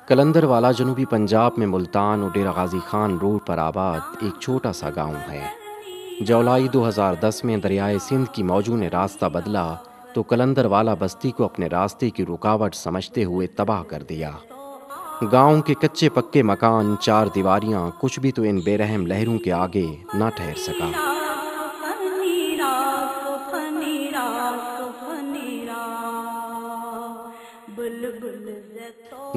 کلندر والا جنوبی پنجاب میں ملتان اور ڈیرہ غازی خان روڈ پر آباد ایک چھوٹا سا گاؤں ہے۔ جولائی 2010 میں دریائے سندھ کی موجوں نے راستہ بدلا تو کلندر والا بستی کو اپنے راستے کی رکاوٹ سمجھتے ہوئے تباہ کر دیا۔ گاؤں کے کچے پکے مکان، چار دیواریاں، کچھ بھی تو ان بے رحم لہروں کے آگے نہ ٹھہر سکا۔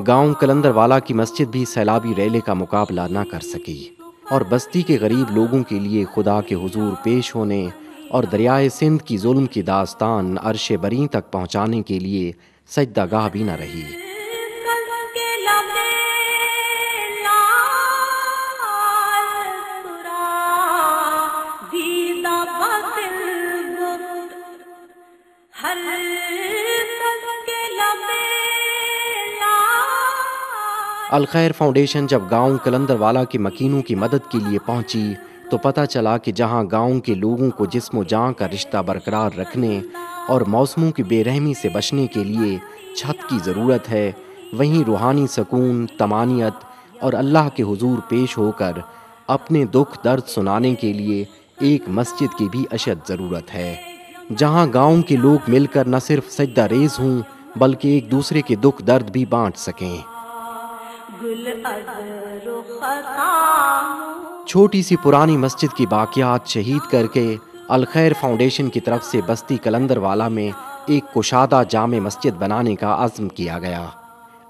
گاؤں کلندر والا کی مسجد بھی سیلابی ریلے کا مقابلہ نہ کر سکی اور بستی کے غریب لوگوں کے لیے خدا کے حضور پیش ہونے اور دریائے سندھ کی ظلم کی داستان عرش بریں تک پہنچانے کے لیے سجدہ گاہ بھی نہ رہی۔ الخیر فاؤنڈیشن جب گاؤں کلندر والا کے مکینوں کی مدد کے لیے پہنچی تو پتہ چلا کہ جہاں گاؤں کے لوگوں کو جسم و جاں کا رشتہ برقرار رکھنے اور موسموں کی بے رحمی سے بچنے کے لیے چھت کی ضرورت ہے، وہیں روحانی سکون، طمانینت اور اللہ کے حضور پیش ہو کر اپنے دکھ درد سنانے کے لیے ایک مسجد کی بھی اشد ضرورت ہے، جہاں گاؤں کے لوگ مل کر نہ صرف سجدہ ریز ہوں بلکہ ایک دوسرے کے دکھ درد بھی بانٹ سکیں۔ چھوٹی سی پرانی مسجد کی باقیات شہید کر کے الخیر فاؤنڈیشن کی طرف سے بستی کلندر والا میں ایک کشادہ جامع مسجد بنانے کا عزم کیا گیا۔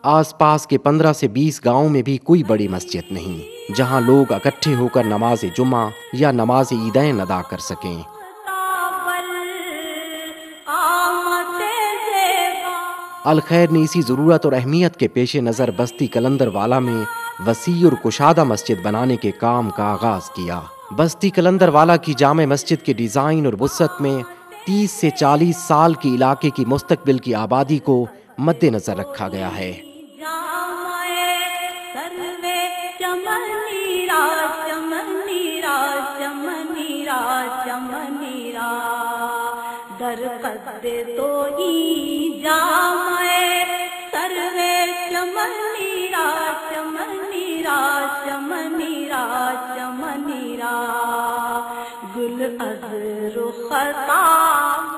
آس پاس کے 15 سے 20 گاؤں میں بھی کوئی بڑی مسجد نہیں جہاں لوگ اکٹھے ہو کر نماز جمعہ یا نماز عیدین ادا کر سکیں۔ الخیر نے اسی ضرورت اور اہمیت کے پیش نظر بستی کلندر والا میں وسیع اور کشادہ مسجد بنانے کے کام کا آغاز کیا۔ بستی کلندر والا کی جامع مسجد کے ڈیزائن اور وسعت میں 30 سے 40 سال کے علاقے کی مستقبل کی آبادی کو مد نظر رکھا گیا ہے۔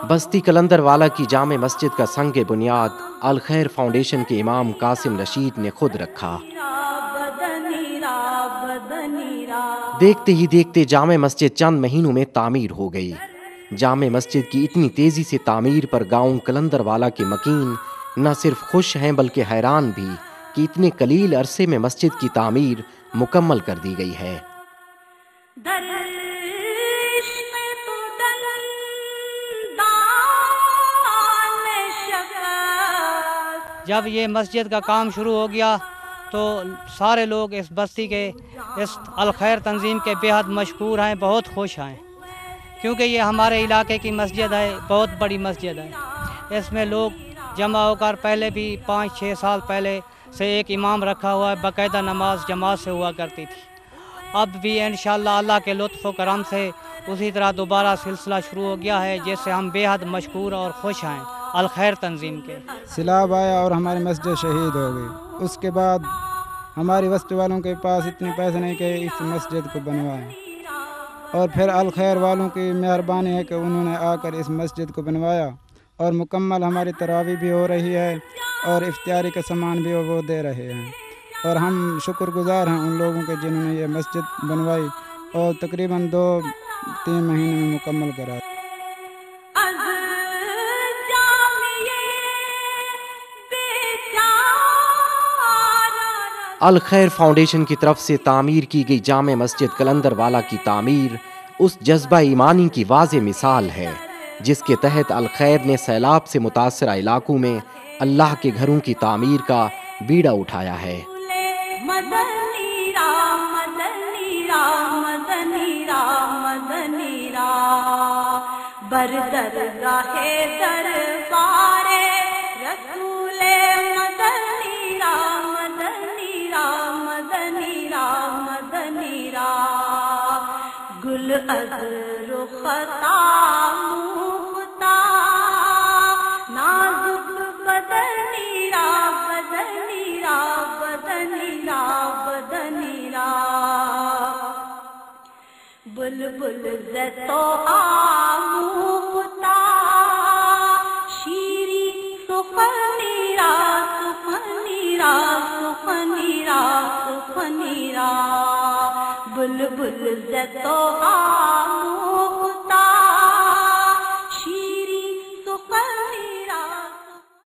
بستی کلندر والا کی جامع مسجد کا سنگ بنیاد الخیر فاؤنڈیشن کے امام قاسم رشید نے خود رکھا۔ دیکھتے ہی دیکھتے جامع مسجد چند مہینوں میں تعمیر ہو گئی۔ جامع مسجد کی اتنی تیزی سے تعمیر پر گاؤں کلندر والا کے مکین نہ صرف خوش ہیں بلکہ حیران بھی کہ اتنے قلیل عرصے میں مسجد کی تعمیر مکمل کر دی گئی ہے۔ جب یہ مسجد کا کام شروع ہو گیا تو سارے لوگ اس بستی کے اس الخیر تنظیم کے بے حد مشکور ہیں، بہت خوش ہیں، کیونکہ یہ ہمارے علاقے کی مسجد ہے، بہت بڑی مسجد ہے۔ اس میں لوگ جمع ہو کر پہلے بھی 5-6 سال پہلے سے ایک امام رکھا ہوا ہے، باقاعدہ نماز جماعت سے ہوا کرتی تھی۔ اب بھی انشاءاللہ اللہ کے لطف و کرم سے اسی طرح دوبارہ سلسلہ شروع ہو گیا ہے، جس سے ہم بے حد مشکور اور خوش ہیں الخیر تنظیم کے۔ سیلاب آیا اور ہماری مسجد شہید ہو گئی۔ اس کے بعد ہماری بستی والوں کے پاس اتنے پیسے نہیں کہ اس مسجد کو بنوائیں، اور پھر الخیر والوں کی مہربانی ہے کہ انہوں نے آ کر اس مسجد کو بنوایا اور مکمل ہماری تراویح بھی ہو رہی ہے اور افطاری کا سامان بھی وہ دے رہے ہیں، اور ہم شکر گزار ہیں ان لوگوں کے جنہوں نے یہ مسجد بنوائی اور تقریباً 2-3 مہینے میں مکمل کرا۔ الخیر فاؤنڈیشن کی طرف سے تعمیر کی گئی جامع مسجد کلندر والا کی تعمیر اس جذبہ ایمانی کی واضح مثال ہے جس کے تحت الخیر نے سیلاب سے متاثرہ علاقوں میں اللہ کے گھروں کی تعمیر کا بیڑا اٹھایا ہے۔ نازک بدنی بلبل زتو آموتا شیری سخنیرا سخنیرا سخنیرا سخنیرا بلبل زتو آموتا